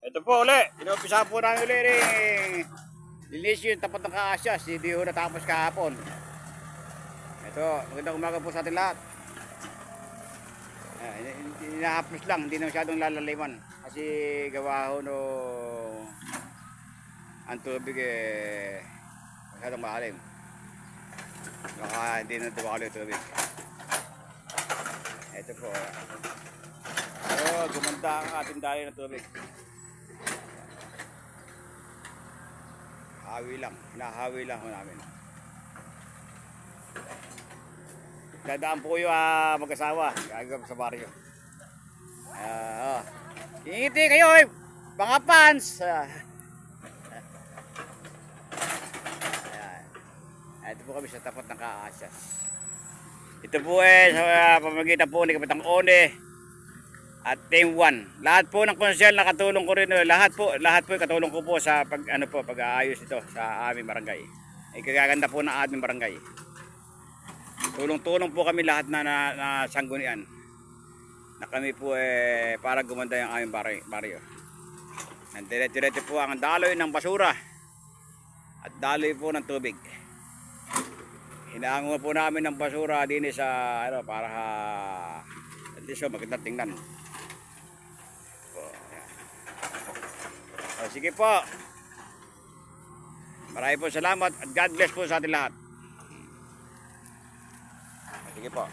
Ito po ulit. Inumpisa po namin ulit linis yung tapat ng kaasyas. Hindi ho natapos kahapon. Ito, magandang umaga po sa atin lahat. Inahapos lang, hindi na masyadong lalaliman. Kasi gawa ho no ang tubig masyadong malalim. Baka hindi na tumakalo yung tubig. Ito po. Gumanda ang ating dali ng tubig. Hawi lang, hinahawi lang ho namin. Dadaan po yung mag-asawa, gagawin sa baryo. Ingiti kayo mga fans. Ito po kami sa tapat ng kaasyas. Ito po sa pamagitan po ni Kapitang One at Team 1. Lahat po ng konsyel nakatulong ko rin. Lahat po katulong ko po sa pag-aayos ito sa aming barangay. Kagaganda po ng aming barangay. Tulong-tulong po kami lahat na sanggunian. Na kami po para gumanda yung aming baryo. Dire-diretso po ang daloy ng basura at daloy po ng tubig. Hinahango po namin ng basura din sa para at least magandang tingnan. Sige po. Maraming po salamat at God bless po sa ating lahat. Sige po.